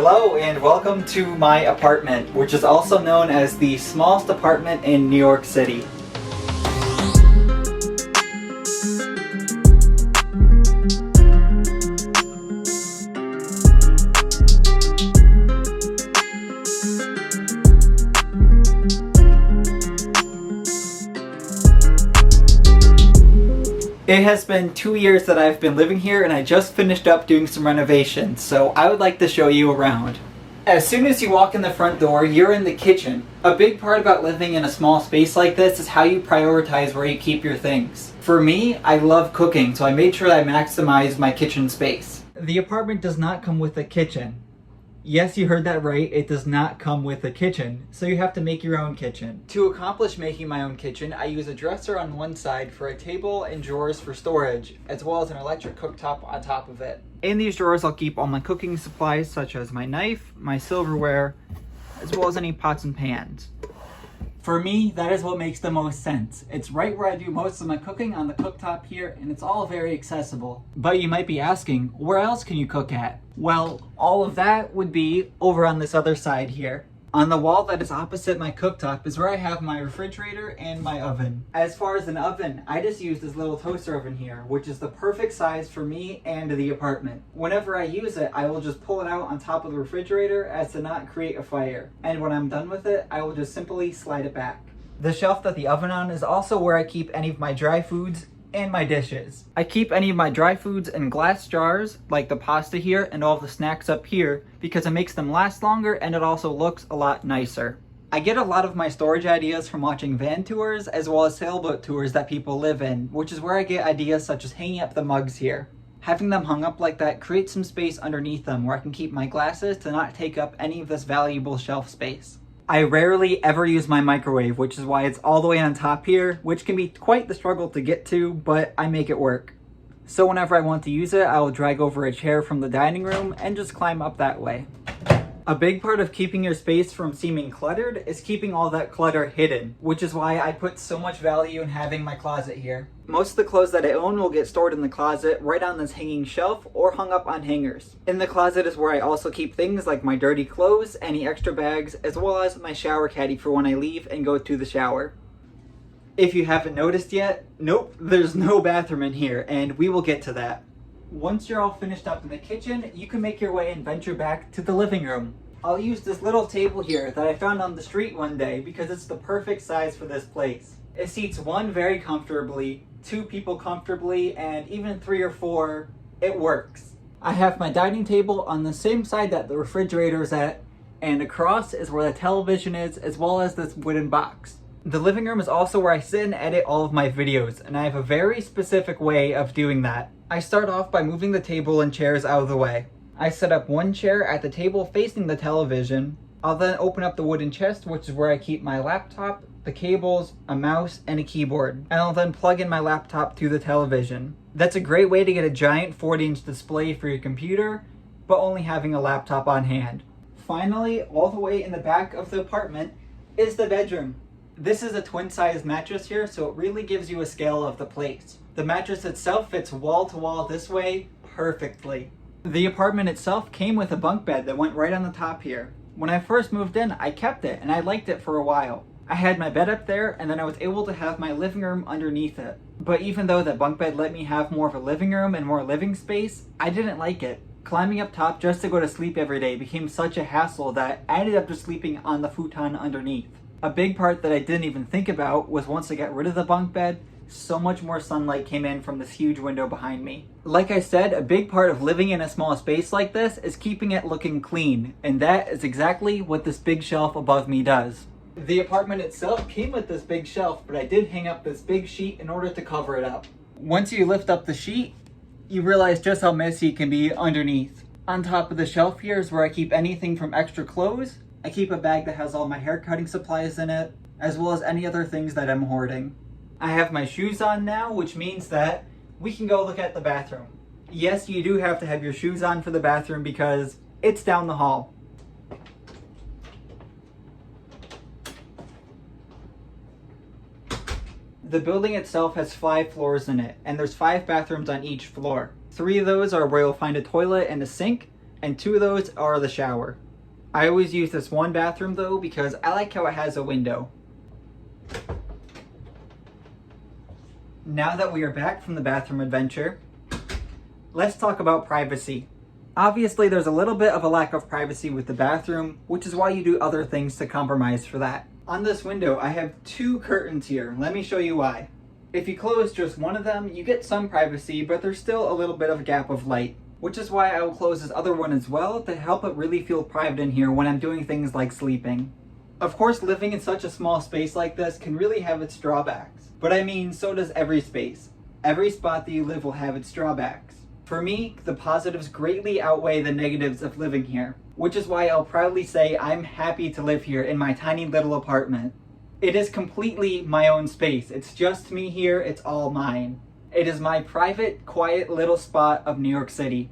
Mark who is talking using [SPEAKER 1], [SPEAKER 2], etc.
[SPEAKER 1] Hello and welcome to my apartment, which is also known as the smallest apartment in New York City. It has been 2 years that I've been living here and I just finished up doing some renovations, so I would like to show you around. As soon as you walk in the front door, you're in the kitchen. A big part about living in a small space like this is how you prioritize where you keep your things. For me, I love cooking, so I made sure I maximized my kitchen space. The apartment does not come with a kitchen. Yes, you heard that right, it does not come with a kitchen, so you have to make your own kitchen. To accomplish making my own kitchen, I use a dresser on one side for a table and drawers for storage, as well as an electric cooktop on top of it. In these drawers, I'll keep all my cooking supplies, such as my knife, my silverware, as well as any pots and pans. For me, that is what makes the most sense. It's right where I do most of my cooking on the cooktop here, and it's all very accessible. But you might be asking, where else can you cook at? Well, all of that would be over on this other side here. On the wall that is opposite my cooktop is where I have my refrigerator and my oven. As far as an oven, I just use this little toaster oven here, which is the perfect size for me and the apartment. Whenever I use it, I will just pull it out on top of the refrigerator as to not create a fire. And when I'm done with it, I will just simply slide it back. The shelf that the oven on is also where I keep any of my dry foods and my dishes. I keep any of my dry foods in glass jars, like the pasta here and all the snacks up here, because it makes them last longer and it also looks a lot nicer. I get a lot of my storage ideas from watching van tours as well as sailboat tours that people live in, which is where I get ideas such as hanging up the mugs here. Having them hung up like that creates some space underneath them where I can keep my glasses to not take up any of this valuable shelf space. I rarely ever use my microwave, which is why it's all the way on top here, which can be quite the struggle to get to, but I make it work. So whenever I want to use it, I will drag over a chair from the dining room and just climb up that way. A big part of keeping your space from seeming cluttered is keeping all that clutter hidden, which is why I put so much value in having my closet here. Most of the clothes that I own will get stored in the closet right on this hanging shelf or hung up on hangers. In the closet is where I also keep things like my dirty clothes, any extra bags, as well as my shower caddy for when I leave and go to the shower. If you haven't noticed yet, nope, there's no bathroom in here, and we will get to that. Once you're all finished up in the kitchen, you can make your way and venture back to the living room. I'll use this little table here that I found on the street one day because it's the perfect size for this place. It seats one very comfortably, two people comfortably, and even three or four, it works. I have my dining table on the same side that the refrigerator is at, and across is where the television is, as well as this wooden box. The living room is also where I sit and edit all of my videos, and I have a very specific way of doing that. I start off by moving the table and chairs out of the way. I set up one chair at the table facing the television. I'll then open up the wooden chest, which is where I keep my laptop, the cables, a mouse, and a keyboard. And I'll then plug in my laptop to the television. That's a great way to get a giant 40-inch display for your computer, but only having a laptop on hand. Finally, all the way in the back of the apartment is the bedroom. This is a twin-size mattress here, so it really gives you a scale of the place. The mattress itself fits wall to wall this way perfectly. The apartment itself came with a bunk bed that went right on the top here. When I first moved in, I kept it and I liked it for a while. I had my bed up there and then I was able to have my living room underneath it. But even though the bunk bed let me have more of a living room and more living space, I didn't like it. Climbing up top just to go to sleep every day became such a hassle that I ended up just sleeping on the futon underneath. A big part that I didn't even think about was once I got rid of the bunk bed, so much more sunlight came in from this huge window behind me. Like I said, a big part of living in a small space like this is keeping it looking clean, and that is exactly what this big shelf above me does. The apartment itself came with this big shelf, but I did hang up this big sheet in order to cover it up. Once you lift up the sheet, you realize just how messy it can be underneath. On top of the shelf here is where I keep anything from extra clothes. I keep a bag that has all my hair cutting supplies in it, as well as any other things that I'm hoarding. I have my shoes on now, which means that we can go look at the bathroom. Yes, you do have to have your shoes on for the bathroom because it's down the hall. The building itself has 5 floors in it, and there's 5 bathrooms on each floor. 3 of those are where you'll find a toilet and a sink, and 2 of those are the shower. I always use this one bathroom though because I like how it has a window. Now that we are back from the bathroom adventure, let's talk about privacy. Obviously, there's a little bit of a lack of privacy with the bathroom, which is why you do other things to compromise for that. On this window, I have 2 curtains here. Let me show you why. If you close just one of them, you get some privacy, but there's still a little bit of a gap of light, which is why I will close this other one as well to help it really feel private in here when I'm doing things like sleeping. Of course, living in such a small space like this can really have its drawbacks. But I mean, so does every space. Every spot that you live will have its drawbacks. For me, the positives greatly outweigh the negatives of living here, which is why I'll proudly say I'm happy to live here in my tiny little apartment. It is completely my own space. It's just me here, it's all mine. It is my private, quiet little spot of New York City.